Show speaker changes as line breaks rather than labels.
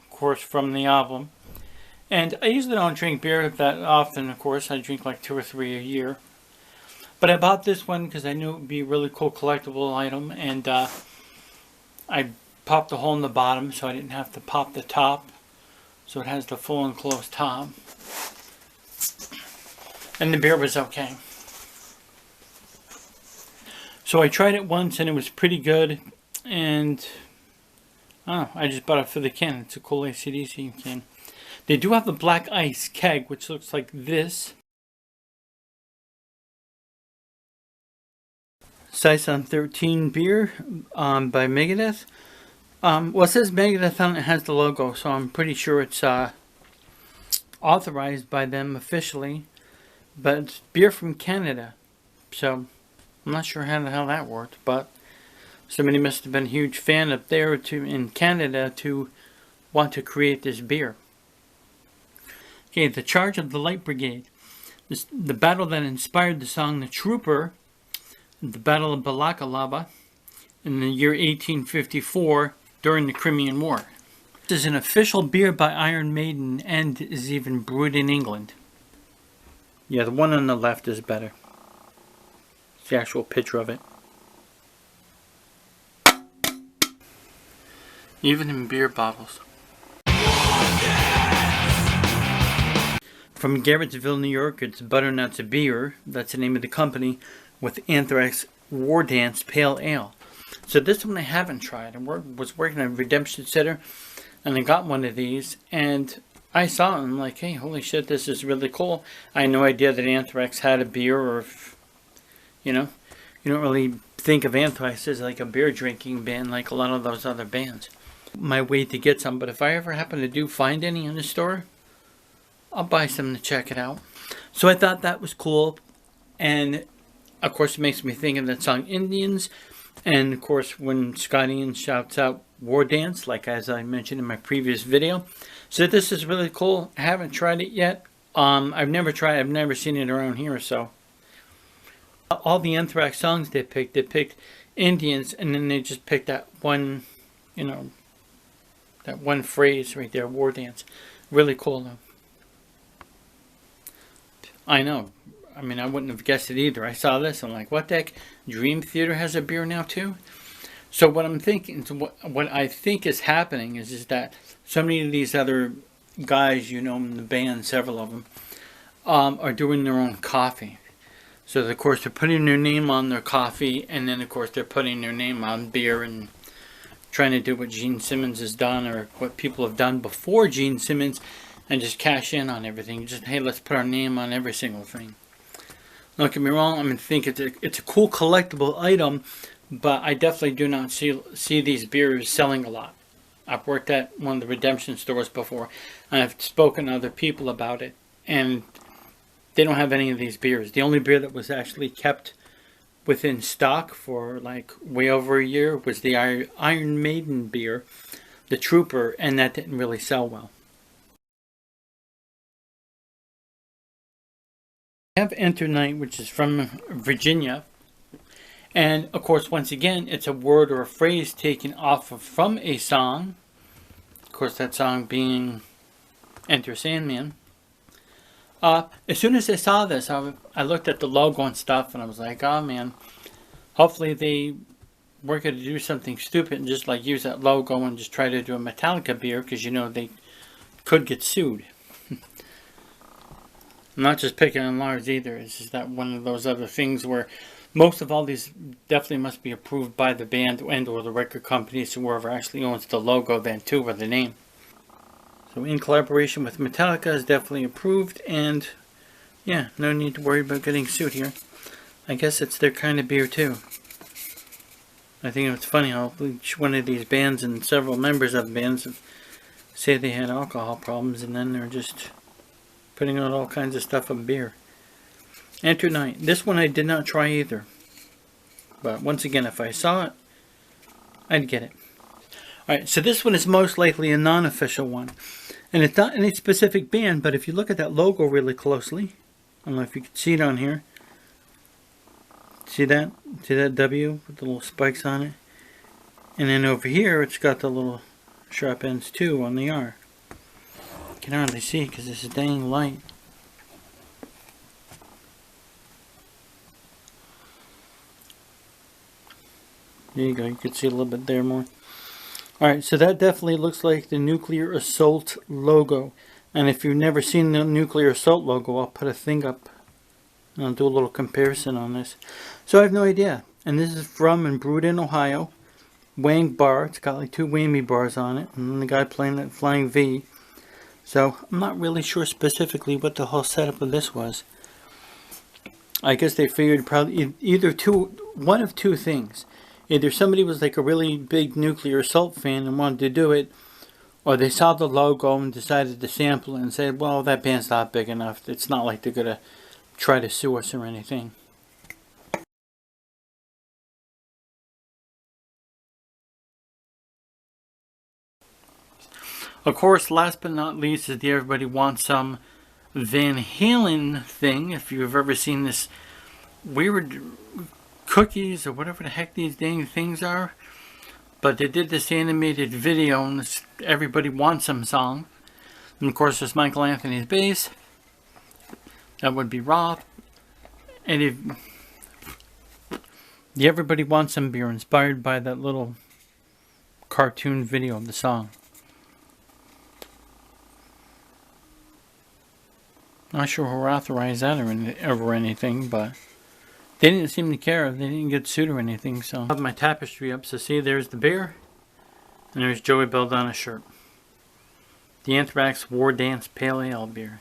Of course, from the album. And I usually don't drink beer that often, of course. I drink like 2 or 3 a year. But I bought this one because I knew it would be a really cool collectible item. And I popped the hole in the bottom so I didn't have to pop the top. So it has the full enclosed top. And the beer was okay. So I tried it once and it was pretty good. And I just bought it for the can. It's a cool AC/DC can. They do have a black ice keg, which looks like this. Saison 13 beer by Megadeth. Well, it says Megadeth on it, has the logo, so I'm pretty sure it's authorized by them officially. But it's beer from Canada, so I'm not sure how the hell that worked. But somebody must have been a huge fan up there in Canada to want to create this beer. Okay, The Charge of the Light Brigade. The battle that inspired the song The Trooper, the Battle of Balaclava, in the year 1854 during the Crimean War. This is an official beer by Iron Maiden and is even brewed in England. Yeah, the one on the left is better. It's the actual picture of it. Even in beer bottles. From Garrettsville, New York, it's Butternuts Beer. That's the name of the company, with Anthrax War Dance Pale Ale. So this one I haven't tried. I was working at Redemption Center, and I got one of these, and I saw it, and I'm like, hey, holy shit, this is really cool. I had no idea that Anthrax had a beer, or if, you don't really think of Anthrax as like a beer drinking band like a lot of those other bands. My way to get some, but if I ever happen to find any in the store, I'll buy some to check it out. So I thought that was cool. And of course it makes me think of that song Indians. And of course when Scott Ian shouts out War Dance, like as I mentioned in my previous video. So this is really cool. I haven't tried it yet. I've never seen it around here. So all the Anthrax songs they picked Indians, and then they just picked that one, that one phrase right there, War Dance. Really cool though. I know. I mean, I wouldn't have guessed it either. I saw this. I'm like, what the heck? Dream Theater has a beer now too? So what I'm thinking, what I think is happening is that so many of these other guys, in the band, several of them, are doing their own coffee. So of course they're putting their name on their coffee, and then of course they're putting their name on beer and trying to do what Gene Simmons has done, or what people have done before Gene Simmons, and just cash in on everything. Just, hey, let's put our name on every single thing. Don't get me wrong, I think it's a cool collectible item, but I definitely do not see these beers selling a lot. I've worked at one of the Redemption stores before, and I've spoken to other people about it, and they don't have any of these beers. The only beer that was actually kept within stock for like way over a year was the Iron Maiden beer, the Trooper, and that didn't really sell well. I have Enter Night, which is from Virginia, and of course once again it's a word or a phrase taken from a song, of course that song being Enter Sandman. As soon as I saw this, I looked at the logo and stuff, and I was like, oh man, hopefully they were going to do something stupid and just like use that logo and just try to do a Metallica beer, because they could get sued. I'm not just picking on Lars either. It's just that one of those other things where most of all these definitely must be approved by the band and or the record companies, whoever actually owns the logo then too, or the name. So in collaboration with Metallica is definitely approved, and yeah, no need to worry about getting sued here. I guess it's their kind of beer too. I think it's funny how each one of these bands and several members of bands say they had alcohol problems, and then they're just putting out all kinds of stuff of beer. Enter Night. This one I did not try either. But once again, if I saw it, I'd get it. Alright, so this one is most likely a non-official one. And it's not any specific band, but if you look at that logo really closely, I don't know if you can see it on here. See that? See that W with the little spikes on it? And then over here, it's got the little sharp ends too on the R. Can hardly see because this is dang light. There you go, you can see a little bit there more. Alright, so that definitely looks like the Nuclear Assault logo. And if you've never seen the Nuclear Assault logo, I'll put a thing up and I'll do a little comparison on this. So I have no idea. And this is from and brewed in Ohio. Wang bar, it's got like 2 whammy bars on it. And then the guy playing that flying V. So I'm not really sure specifically what the whole setup of this was. I guess they figured probably either one of two things. Either somebody was like a really big Nuclear Assault fan and wanted to do it, or they saw the logo and decided to sample it and said, well, that band's not big enough. It's not like they're going to try to sue us or anything. Of course, last but not least is the Everybody Wants Some Van Halen thing. If you've ever seen this weird cookies or whatever the heck these dang things are. But they did this animated video on this Everybody Wants Some song. And of course there's Michael Anthony's bass. That would be Roth. And if the Everybody Wants Some beer inspired by that little cartoon video of the song. Not sure who authorized that or anything, but they didn't seem to care. They didn't get sued or anything, so. I have my tapestry up, so see, there's the beer. And there's Joey Belladonna's shirt. The Anthrax War Dance Pale Ale beer.